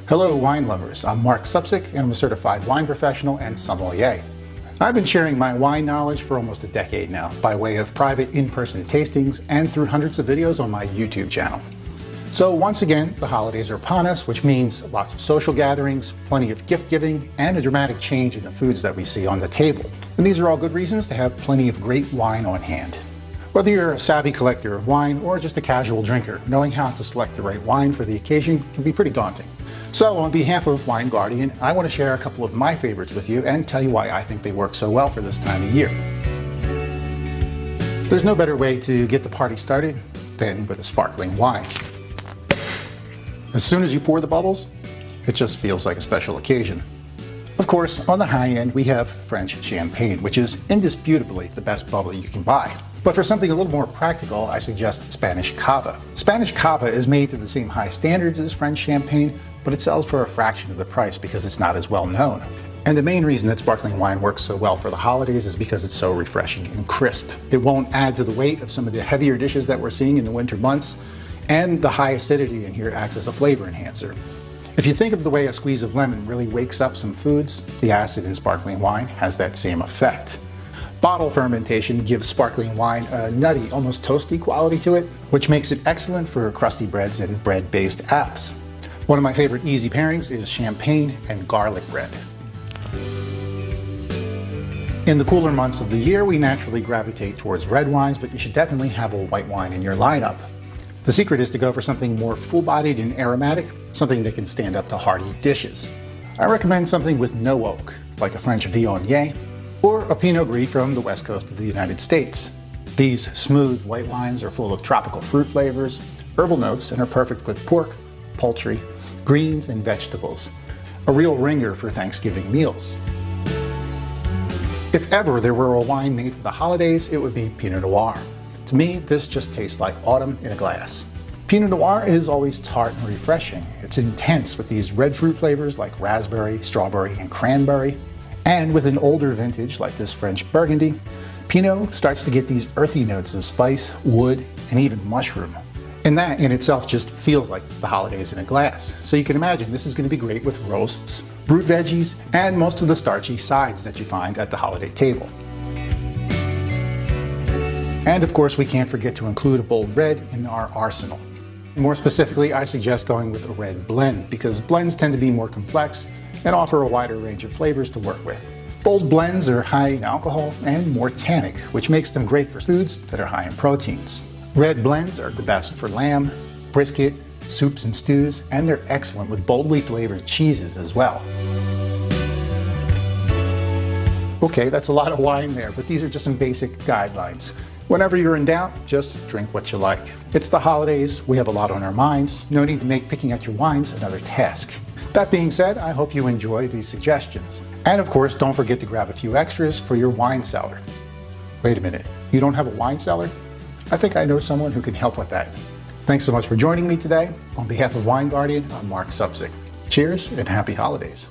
Hello wine lovers, I'm Marc Supsic and I'm a certified wine professional and sommelier. I've been sharing my wine knowledge for almost a decade now by way of private in-person tastings and through hundreds of videos on my YouTube channel. So once again, the holidays are upon us, which means lots of social gatherings, plenty of gift giving, and a dramatic change in the foods that we see on the table. And these are all good reasons to have plenty of great wine on hand. Whether you're a savvy collector of wine or just a casual drinker, knowing how to select the right wine for the occasion can be pretty daunting. So on behalf of Wine Guardian, I want to share a couple of my favorites with you and tell you why I think they work so well for this time of year. There's no better way to get the party started than with a sparkling wine. As soon as you pour the bubbles, it just feels like a special occasion. Of course, on the high end, we have French champagne, which is indisputably the best bubbly you can buy. But for something a little more practical, I suggest Spanish cava. Spanish cava is made to the same high standards as French champagne, but it sells for a fraction of the price because it's not as well known. And the main reason that sparkling wine works so well for the holidays is because it's so refreshing and crisp. It won't add to the weight of some of the heavier dishes that we're seeing in the winter months, and the high acidity in here acts as a flavor enhancer. If you think of the way a squeeze of lemon really wakes up some foods, the acid in sparkling wine has that same effect. Bottle fermentation gives sparkling wine a nutty, almost toasty quality to it, which makes it excellent for crusty breads and bread-based apps. One of my favorite easy pairings is champagne and garlic bread. In the cooler months of the year, we naturally gravitate towards red wines, but you should definitely have a white wine in your lineup. The secret is to go for something more full-bodied and aromatic, something that can stand up to hearty dishes. I recommend something with no oak, like a French Viognier, or a Pinot Gris from the west coast of the United States. These smooth white wines are full of tropical fruit flavors, herbal notes, and are perfect with pork, poultry, greens, and vegetables. A real ringer for Thanksgiving meals. If ever there were a wine made for the holidays, it would be Pinot Noir. To me, this just tastes like autumn in a glass. Pinot Noir is always tart and refreshing. It's intense with these red fruit flavors like raspberry, strawberry, and cranberry. And with an older vintage like this French Burgundy, Pinot starts to get these earthy notes of spice, wood, and even mushroom. And that in itself just feels like the holidays in a glass. So you can imagine this is going to be great with roasts, brute veggies, and most of the starchy sides that you find at the holiday table. And of course, we can't forget to include a bold red in our arsenal. More specifically, I suggest going with a red blend because blends tend to be more complex and offer a wider range of flavors to work with. Bold blends are high in alcohol and more tannic, which makes them great for foods that are high in proteins. Red blends are the best for lamb, brisket, soups and stews, and they're excellent with boldly flavored cheeses as well. Okay, that's a lot of wine there, but these are just some basic guidelines. Whenever you're in doubt, just drink what you like. It's the holidays, we have a lot on our minds, no need to make picking at your wines another task. That being said, I hope you enjoy these suggestions. And of course, don't forget to grab a few extras for your wine cellar. Wait a minute, you don't have a wine cellar? I think I know someone who can help with that. Thanks so much for joining me today. On behalf of Wine Guardian, I'm Marc Supsic. Cheers and happy holidays.